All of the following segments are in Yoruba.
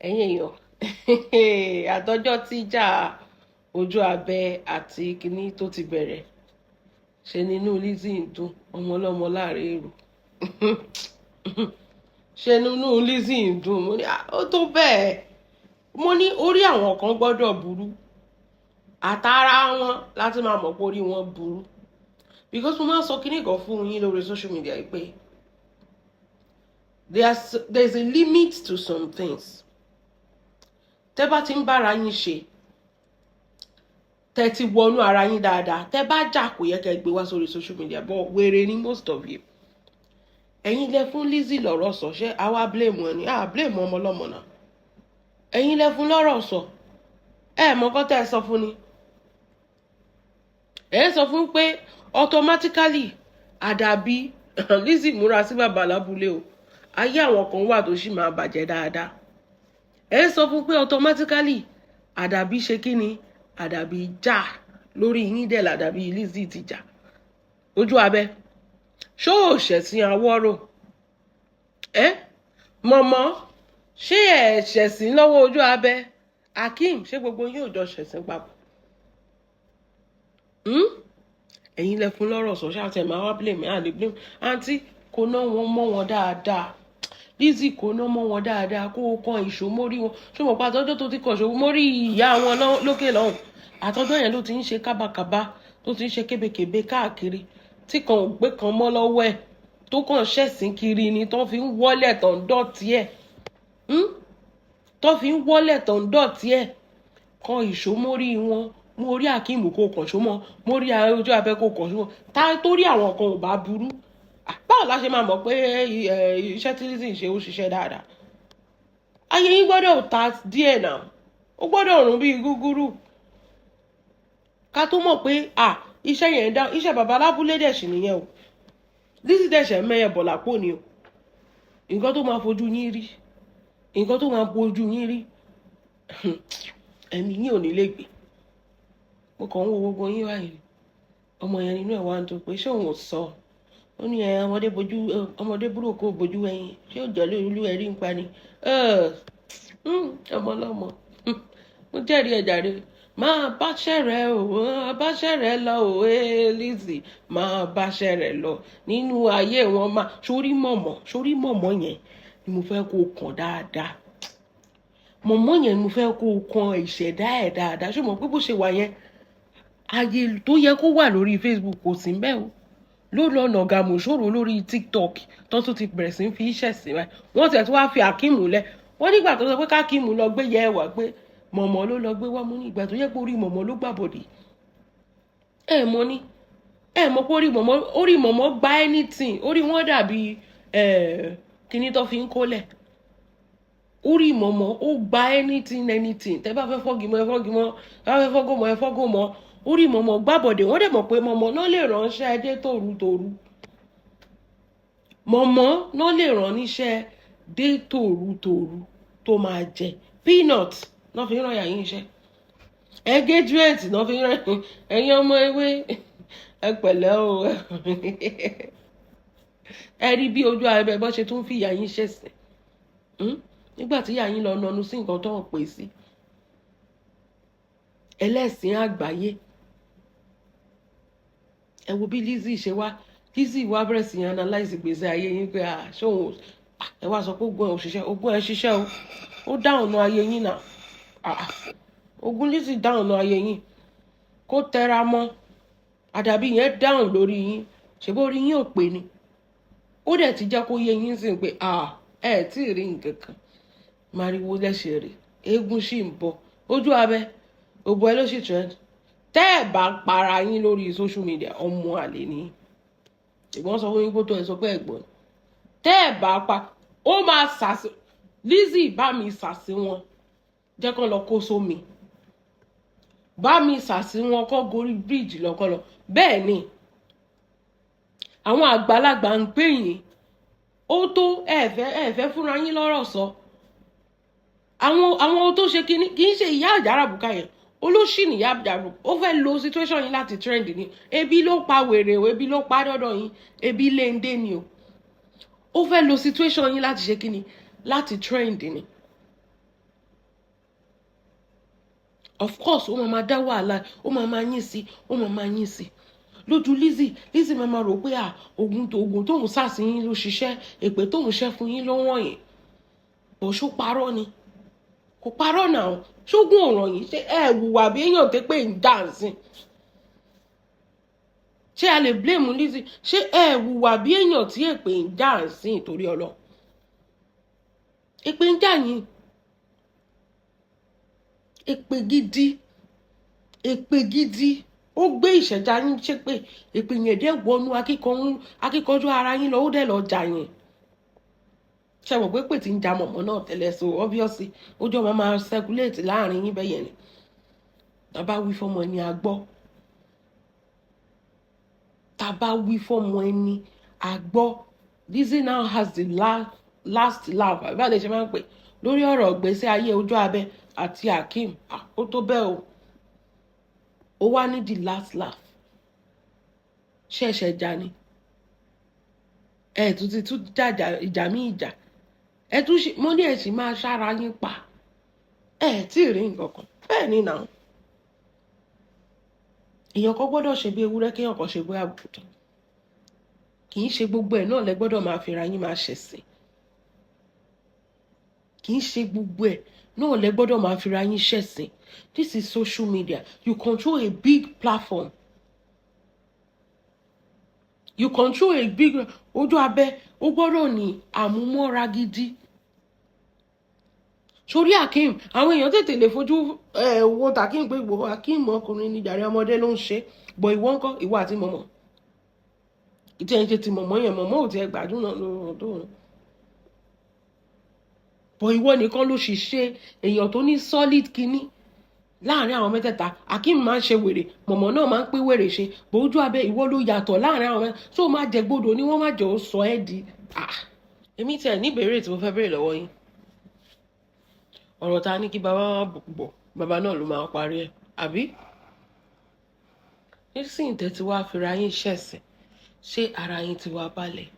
ẹ̀yin èèyàn àtọjọ́ tí ìjà ojú abẹ àti kinní tó ti bẹ̀rẹ̀ ṣe nínú Lizzy ń dùn ọmọ ọlọ́mọ láàrin èrò ṣe nínú Lizzy ń dùn mo ní ó tó bẹ́ẹ̀ mo ní orí àwọn kan gbọ́dọ̀ burú àtàrà wọn láti máa mọ̀ pé orí wọn burú because mo máa ń sọ kinní kan fún yín lórí social media yìí pé there's a limit to some things. Tẹ́ bá ti ń bára yín ṣe tẹ́ ti wọnú ara yín dáadáa tẹ́ bá jà kò yẹ kẹ́ gbé wá sórí social media but wèrè ni most of you. Ẹ̀yin lẹ fún Lizzy lọ́rọ̀ sọ ṣé àwa blame ẹni blame ọmọ ọlọ́mọ náà. Ẹ̀yin lẹ fún lọ́rọ̀ sọ mọ̀ kọ́ tẹ́ ẹ sọ fún ni. Ẹ sọ fún pé automatically Adabi Lizzy múra sí bàbá lábúlé o ayé àwọn kan wà tó sì máa bàjẹ́ dáadáa. Ẹ sọ fún pé automatically Adabi ṣe kí ni Adabi jà lórí yín dẹ̀ l'Adabi Lizzy ti jà ojú abẹ ṣó ò ṣẹ̀sìn àwọ̀rò mọ̀mọ́ ṣé ẹ̀ ṣẹ̀sìn lọ́wọ́ ojú abẹ Akeem ṣé gbogbo yín ò jọ ṣẹ̀sìn papọ̀ ẹ̀yin lẹ fún lọ́rọ̀ sọ ṣáàtẹ̀ máa wá blame àlè blame àǹtí kò ná wọn mọ́ wọn dáadáa Lizzy kò ná mọ́ wọn dáadáa kó o kan ìṣó mórí wọn ṣé mo pa àtọ́jọ́ tó ti kàn ṣòwò mórí ìyá wọn lókè lọ́hùn àtọ́jọ́ yẹn ló ti ń ṣe kábàkàbà tó ti ń ṣe kébékébé káàkiri tí kan ò gbé kan mọ́ lọ́wọ́ ẹ̀ tó kàn ṣẹ̀sìn kiri ni tó fi ń wọ́lẹ̀ tó ń dọ̀tí ẹ̀ tó fi ń wọ́lẹ̀ tó ń dọ̀tí ẹ̀ kan ìṣó mórí wọn mórí Akeem kò kàn ṣó mọ́ mórí ojú abẹ kò kàn ṣó mọ́ torí àwọn kan ò bá burú báwo la ṣe máa mọ̀ pé iṣẹ́ tí Lizzy ń ṣe ó ṣiṣẹ́ dáadáa ayé yín gbọ́dọ̀ ta díẹ̀ náà ó gbọ́dọ̀ rún bíi gúgúrú ká tó mọ̀ pé iṣẹ́ yẹn dá iṣẹ́ bàbá lábúlé dẹ̀ sì nìyẹn o Lizzy dẹ̀ ṣẹ̀ mẹ́yẹ bọ̀ lápò ni o nǹkan tó máa fojú yín rí nǹkan tó máa fojú yín rí ẹ̀mí yín ò ní lè gbé mo kàn ń wo gbogbo yín báyìí ọmọ yẹn nínú ẹ̀ wá ń tó pé ṣé òun ò sọ ó ní ọmọdé burúkú bojú ẹyin ṣé ó jọ lórí olú ẹrí ń pa ni ọmọ ọlọ́mọ mo jẹ́rìí ẹ̀jà rẹ máa báṣẹ́ rẹ o máa báṣẹ́ rẹ lọ o Lizzy máa báṣẹ́ rẹ lọ nínú ayé wọn máa sórí mọ̀mọ́ yẹn ni mo fẹ́ kó o kàn dáadáa mọ̀mọ́ yẹn ni mo fẹ́ kó o kàn ìṣẹ̀dá ẹ̀ dáadáa ṣé mo pé bó ṣe wà yẹn ayé tó yẹ kó wà lórí Facebook kò sí mbẹ́ o ló lọ nàgà mòṣòro lórí TikTok tó tún ti bẹ̀rẹ̀ sí fi iṣẹ́ sí wa wọ́n tẹ̀ tó wá fi Akeem lẹ̀ wọ́n nígbà tó sọ pé Akeem lọ gbé yẹ ẹ̀wà pé mọ̀mọ́ ló lọ gbé wá mú ní ìgbà tó yẹ pé orí mọ̀mọ́ ló gbàbọ̀dì mọ̀ ní mọ̀ pé orí mọ̀mọ́ gba anything orí wọn dàbí kíní tó fi ń kólẹ̀ orí mọ̀mọ́ ó gba anything tẹ́ bá fẹ́ fọ́gìmọ̀ ẹ fọ́gìmọ̀ bá fẹ́ fọ́gọ́mọ̀ ẹ fọ́gọ́mọ̀ orí mọ̀mọ́ gbàbọ̀dẹ̀ wọ́n dẹ̀ mọ̀ pé mọ̀mọ́ náà lè ránṣẹ́ dé tòrutòru mọ̀mọ́ náà lè rán níṣẹ́ dé tòrutòru tó máa jẹ peanut náà fi ń ràn yàyín iṣẹ́ engagement náà fi ń ràn ẹ̀yin ọmọ ewé ẹ pẹ̀lẹ́ o ẹ rí bí ojú abẹ bọ́ ṣe tún fi yàyín ṣẹ̀sìn nígbà tí yàyín lọ nọnu sí nǹkan tó ń pè sí ẹlẹ́sìn àgbáyé ẹ wo bí Lizzy ṣe wá Lizzy wá bẹ̀rẹ̀ sí analyze ìgbésí ayé yín pé ṣóhun ẹ wá sọ pé ogún ẹ ṣiṣẹ́ ó dáhùn ayé yín náà ogún Lizzy dáhùn ayé yín kó tẹra mọ́ Adabi yẹn dáhùn lórí yín ṣèbó orí yín ò pé ni ó dẹ̀ ti jẹ́ kó yé yín sí pé ẹ tí ì rí nǹkan kan mariwo lẹ́sẹ̀ rè eégún sì ń bọ̀ ojú abẹ òbò ẹ ló sì trend tẹ́ ẹ̀ bá para yín lórí social media ọmọ àlè ni ìgbọ́n sọ fún yín kó tó ẹ sọ pé ẹ̀gbọ́n tẹ́ ẹ̀ bá pa ó máa sàṣì Lizzy bá mi sàṣì wọn jẹ́ kán lọ kó sómi bá mi sàṣì wọn kọ́ gorí bíríìjì lọ́kọ́ lọ bẹ́ẹ̀ ni àwọn àgbàlagbà ń pè yín ó tó ẹ̀fẹ́ fúnra yín lọ́rọ̀ sọ àwọn tó ṣe kì í ṣe ìyá àjàrà bùkà yẹn olóṣì nìyá àjàrà ó fẹ́ lo situation yín láti trend ni ebi ló pa wèrè ebi ló pa dọ́dọ̀ yín ebi lé ń dé ni o ó fẹ́ lo situation yín láti ṣe kí ni láti trend ni of course ó máa dá wàhálà, ó máa yín sí, ó máa yín sí. Lójú Lizzy máa rò pé oògùn tóun sá sí yín ló ṣiṣẹ́, èpè tóun ṣẹ́ fún yín ló ràn yín. Bó ṣó parọ́ ni, kò parọ́ náà, ṣógun ọ̀ràn yìí, ṣé ẹ wùwà bí èèyàn tẹ́ pé ń dáǹsìn. Ṣé a lè blame Lizzy? Ṣé ẹ wùwà bí èèyàn tí èpè ń dáǹsìn torí Ọlọ́run? Èpè ń dà yín, èpè gidi, ó gbé ìṣẹ̀dá yín ṣépè, èpè yẹn dẹ̀ wọnú akíkanjú ara yín lọ, ó dẹ̀ lọ jà yín. Ṣé mọ̀ pé pè tí ń ja mọ̀mọ́ náà tẹ́lẹ̀, so obviously ojú ọmọ máa circulate láàrin yín bẹ́yẹn ni. Tàbá wí fọ́mọ ẹni àgbọ́, tàbá wí fọ́mọ ẹni àgbọ́. Lizzy now has the last laugh, àbí àlejò máa ń pè lórí ọ̀rọ̀ ìgbésí ayé ojú abẹ àti Akeem. Ó tó bẹ́ẹ̀ o, ó wá ní the last laugh. Ṣẹ̀ṣẹ̀ jà ni, ẹ̀ tún ti tún ìjà mí ìjà, ẹ̀ tún ṣe, mo ní ẹ̀ sì máa ṣára yín pa, ẹ̀ tí ì rí nǹkan kan. Bẹ́ẹ̀ ni náà, èèyàn kan gbọ́dọ̀ ṣe bí ewúrẹ́ kéèyàn kan ṣe bí àgùntàn. Kì í ṣe gbogbo ẹ̀ náà lẹ gbọ́dọ̀ máa fira yín máa ṣẹ̀sìn. Kì í ṣe gbogbo ẹ̀ náà lẹ gbọ́dọ̀ máa fira yín ṣẹ̀sìn. This is social media. You control a big platform. You control a big ojú abẹ, ó gbọ́dọ̀ ní àmúmọ́ra gidi. Sórí Akeem, àwọn èèyàn tètè lè fojú wo Akeem pé ìwọ Akeem ọkùnrin ní jàre, ọmọdé ló ń ṣe, bọ̀ ìwọ ńkọ́, ìwọ àti mọ̀mọ́. Ìtí ẹ̀ ń ṣe ti mọ̀mọ́ yẹn, mọ̀mọ́ ò ti ẹ̀ gbádùn náà lóòótọ́. Bọ̀ ìwọ nìkan ló sì ṣe èèyàn tó ní solid kinní láàrin àwọn mẹ́tẹ̀ẹ̀ta. Akeem máa ń ṣe wèrè, mọ̀mọ́ náà máa ń pín wèrè ṣe, bọ̀ ojú abẹ ìwọ ló yàtọ̀ láàrin àwọn mẹ́tẹ̀ẹ̀ta. Tó máa jẹ gbódò ni wọ́n máa jẹ́ ó sọ ẹ́ di. Èmi tiẹ̀ ní ìbéèrè tí mo fẹ́ béèrè lọ́wọ́ yín. Ọ̀rọ̀ ta ní kí bàbá wa bọ̀, bàbá náà ló máa parí ẹ̀, àbí? Nísìnyí tẹ́ ti wá fira yín ṣẹ̀sìn, ṣé ara yín ti wá balẹ̀?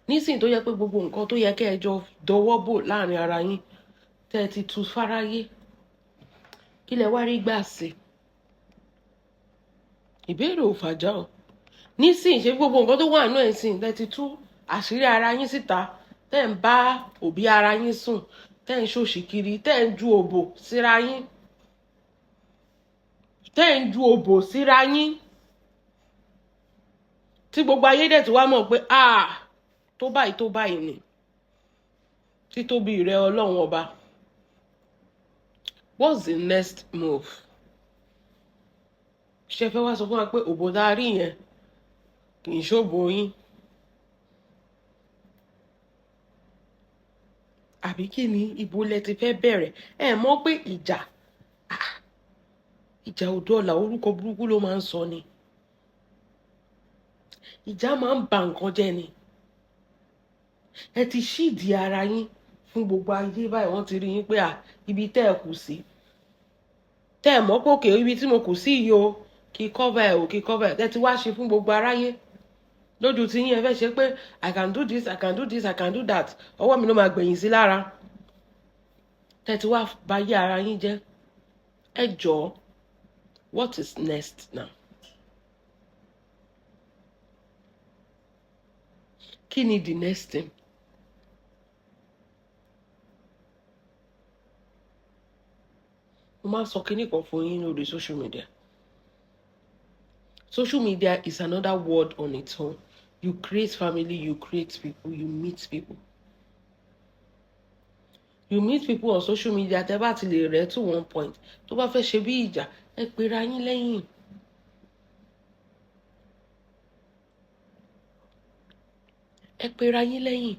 Nísìnyí tó yẹ pé gbogbo nǹkan tó yẹ kẹ́ ẹ jọ dọwọ́ bò láàrin ara yín tẹ́ ẹ ti tú fáráyé, kí lẹ wá rí gbà sí? Ìbéèrè ò fàjà o. Nísìnyí ṣé gbogbo nǹkan tó wà nínú ẹ̀sìn tẹ́ ti tú àṣírí ara yín síta, tẹ́ ń bá òbí ara yín sùn, tẹ́ ń ṣòṣìkiri, tẹ́ ń ju òbò síra yín, tẹ́ ń ju òbò síra yín, tí gbogbo ayé dẹ̀ tí wá mọ̀ pé tó báyìí ni títóbi rẹ Ọlọ́run ọba. What's the next move? Ṣé fẹ́ wá sọ fún wa pé òbò dárí yẹn kì í ṣòbò yín? Àbí kí ni ibo lẹ ti fẹ́ bẹ̀rẹ̀? Ẹ mọ̀ pé ìjà ò dọ́là, orúkọ burúkú ló máa ń sọ ni. Ìjà máa ń ba nǹkan jẹ́ ni. Ẹ ti ṣíìdì ara yín fún gbogbo ayé báyìí, wọ́n ti rí yín pé ibi tẹ́ ẹ kù sí. Tẹ́ ẹ mọ̀ pé òkè ibi tí mo kù sí yìí o, kí cover ẹ̀ o, kí cover ẹ̀. Tẹ́ ti wá ṣe fún gbogbo aráyé. Lójú tí yín ẹ fẹ́ ṣe pé I can do this, I can do this, I can do that. Ọwọ́ mi ló máa gbẹ̀yìn sí lára. Tẹ́ ti wá bayé ara yín jẹ́. Ẹ jọ̀ọ́, what is next now? Kí ni the next thing? Mo máa sọ kíní kan fún yín lórí social media. Social media is another world on its own. You create family, you create people, you meet people. You meet people on social media, tẹ́ bá ti lè rẹ́ to one point. Tó bá fẹ́ ṣe bí ìjà, ẹ pera yín lẹ́yìn. Ẹ pera yín lẹ́yìn.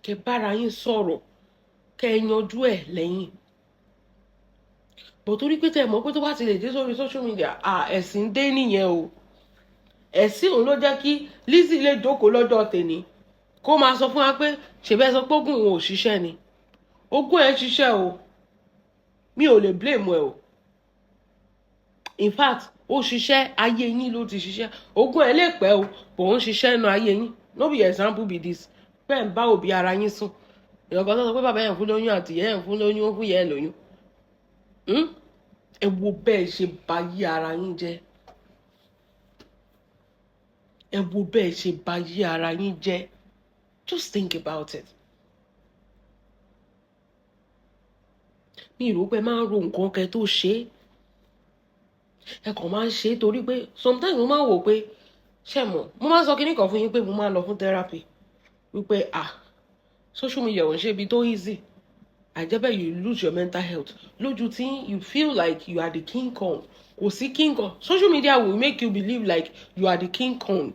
Kẹ́ bára yín sọ̀rọ̀, kẹ́ yanjú ẹ̀ lẹ́yìn. Bọ̀ torí pé tẹ́ mọ̀ pé tó bá ti lè dé sórí social media, ẹ̀sìn dé nìyẹn o. Ẹ̀sìn òun ló jẹ́ kí Lizzy lè jókòó lọ́jọ́ tèmi kó máa sọ fún wa pé ṣèbẹ́ sọ pé oògùn òun ò ṣiṣẹ́ ni. Oògùn ẹ̀ ṣiṣẹ́ o. Mi ò lè blame ẹ o. In fact, ó ṣiṣẹ́, ayé yín ló ti ṣiṣẹ́. Oògùn ẹ̀ lè pẹ́ o, bò ń ṣiṣẹ́ nínú ayé yín. No be example be this. Pé ń bá òbí ara yín sùn, èèyàn kan tó sọ pé bàbá yẹn fún lóyún àti ìyá yẹn fún lóyún ó fún ìyá ẹ̀ lóyún. Ẹ wo bẹ́ẹ̀ ṣe bà yí ara yín jẹ́. Ẹ wo bẹ́ẹ̀ ṣe bà yí ara yín jẹ́. Just think about it. Mi rò pé máa ń ro nǹkan kẹ́ tó ṣe. Ẹ kàn máa ń ṣe torí pé sometimes mo máa ń wò pé ṣé mo máa ń sọ kíní kan fún yín pé mo máa ń lọ fún therapy. Wípé social media ò ń ṣe ibi tó easy. Àjẹ́bẹ̀ you lose your mental health. Lójú tí you feel like you are the king kong. Kò sí king kong. Social media will make you believe like you are the king kong.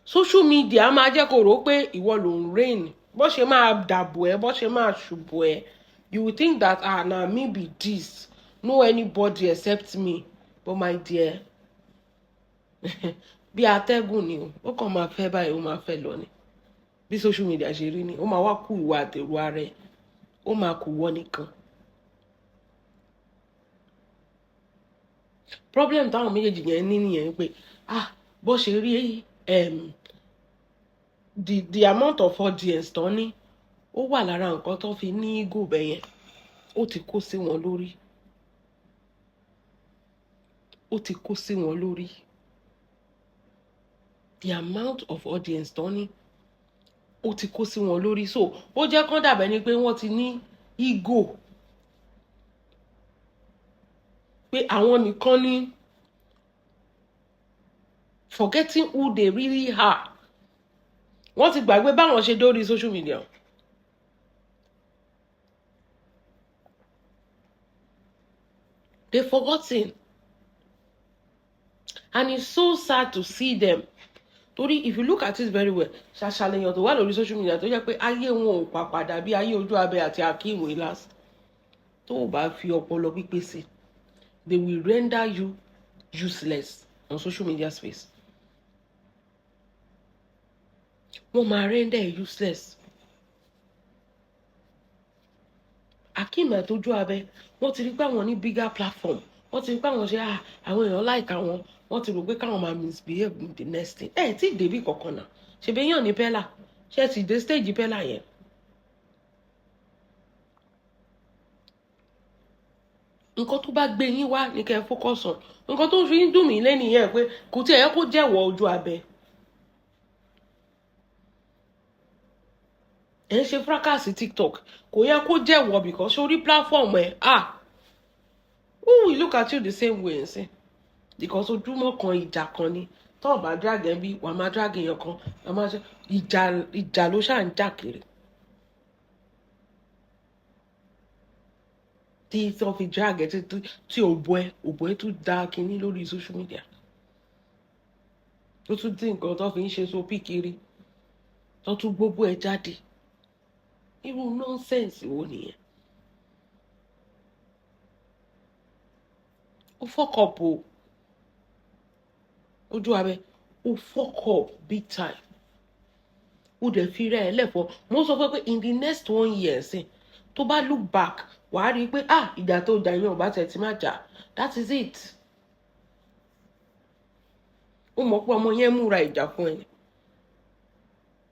Social media máa jẹ́ kó rò pé ìwọ ló ń reign. Bó ṣe máa dàbò ẹ́, bó ṣe máa ṣùbò ẹ́. You will think that na me be this. No anybody except me. But my dear, bí atẹ́gùn ni o. Ó kàn máa fẹ́ báyìí, ó máa fẹ́ lọ ni. Bí social media ṣe rí ni, ó máa wá kú ìwà àtẹ̀rù ara ẹ̀. Ó máa kú wọ́n nìkan. Problem táwọn méjèèjì yẹn ní nìyẹn pé bó ṣe rí the amount of audience tán ní ó wà lára nǹkan tó fi ní ego bẹ́yẹn. Ó ti kó sí wọn lórí. Ó ti kó sí wọn lórí. The amount of audience tán ní ó ti kó sí wọn lórí. So ó jẹ́ kán dàbẹ́ ni pé wọ́n ti ní ego. Pé àwọn nìkan ní forgetting who they really are. Wọ́n ti gbàgbé báwọn ṣe dórí social media. They've forgotten. And it's so sad to see them. Torí if you look at it very well, ṣàṣàlẹ̀yàn tó wà lórí social media tó jẹ́ pé ayé wọn ò pàpàdà bí ayé ojú abẹ àti Akeem Wilas. Tó o bá fi ọpọlọ pípé sí, they will render you useless on social media space. Wọ́n máa render useless. Akeem àti ojú abẹ, wọ́n ti rí pé àwọn ní bigger platform. Wọ́n ti rí pé àwọn ṣe àwọn èèyàn like àwọn. Wọ́n ti rò pé káwọn máa misbehave with the next thing. Tí débì kankan náà. Ṣebí yàn ní Pella. Ṣé ti dé stage Pella yẹn? Nǹkan tó bá gbé yín wá ní kẹ́ focus on. Nǹkan tó fi ń dùn mí lẹ́nìyẹn pé kò tí ẹ̀ yẹ kó jẹ́wọ́ ojú abẹ. Ẹ ń ṣe fracas TikTok. Kò yẹ kó jẹ́wọ́ because orí platform ẹ̀ who will look at you the same way nsìn? Because ojúmọ́ kan ìjà kan ni. Tó bá drag ẹ̀ bí wàá máa drag èèyàn kan. Wàá máa ṣe ìjà ló ṣáà ń jà kiri. Tí tó fi drag ẹ̀ tí òbò ẹ̀ tún dá kinní lórí social media. Tó tún dín nǹkan tó fi ń ṣe Sope kiri. Tó tún gbogbo ẹ̀ jáde. Irú nonsense wo nìyẹn? Ó fuck up o. Ojú abẹ, ó fuck up big time. Ó dẹ̀ fi rẹ̀ lẹ́fọ̀ọ́. Mo sọ pé in the next 1 year tó bá look back, wàá rí pé ìjà tó jà yẹn ò bá tẹ̀ tí má jà. That is it. Ó mọ̀ pé ọmọ yẹn múra ìjà fún ẹni.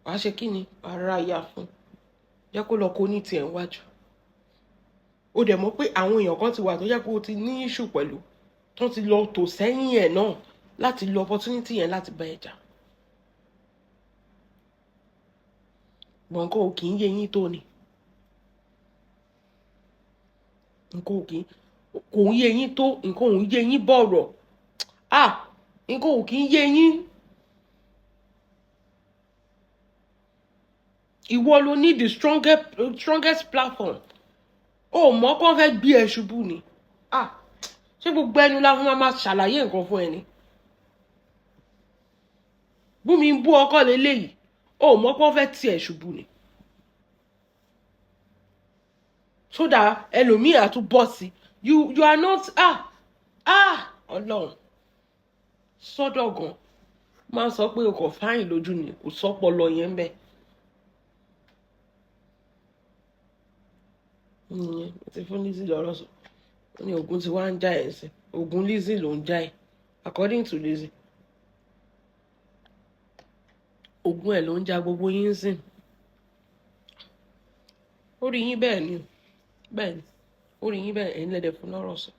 Wàá ṣe kí ni? Ara ìyá fún. Jẹ́ kó lọ kó ní tiẹ̀ wájú. Ó dẹ̀ mọ̀ pé àwọn èèyàn kan ti wà tó jẹ́ pé ó ti ní issue pẹ̀lú. Tó ti lọ tò sẹ́yìn ẹ̀ náà láti lo opportunity yẹn láti bá ẹ jà. Nǹkan ò kì í yé yín tó ni. Nǹkan kò ń yé yín tó, nǹkan ò ń yé yín bọ̀rọ̀. Nǹkan ò kì í yé yín. Ìwọ ló ní the strongest platform. Ó mọ̀ kó fẹ́ gbé ẹ ṣubú ni. Ṣé gbogbo ẹnu la fún máa ṣàlàyé nǹkan fún ẹni? Bú mi ń bú ọkọ lélẹ́yìí. Ó mọ̀ kó fẹ́ tì ẹ ṣubú ni. So that ẹlòmíì á tún bọ́ sí. You are not Ọlọ́run. Sọ́dọ̀ gan. Máa sọ pé o kò fáyìn lójú ni, kò sọ́pọlọ yẹn bẹ́ẹ̀. Mo ti fún Lizzy lọ́rọ̀ sọ. Ó ní ogun ti wá ń já ẹ̀ sí. Ogun Lizzy ló ń já ẹ̀. According to Lizzy. Ogun ẹ̀ ló ń já gbogbo yín sìn. ó rí yín bẹ́ẹ̀ ni bẹ́ẹ̀ ni ó rí yín bẹ́ẹ̀ ẹ̀yin lẹ́dẹ̀ fún lọ́rọ̀ sọ.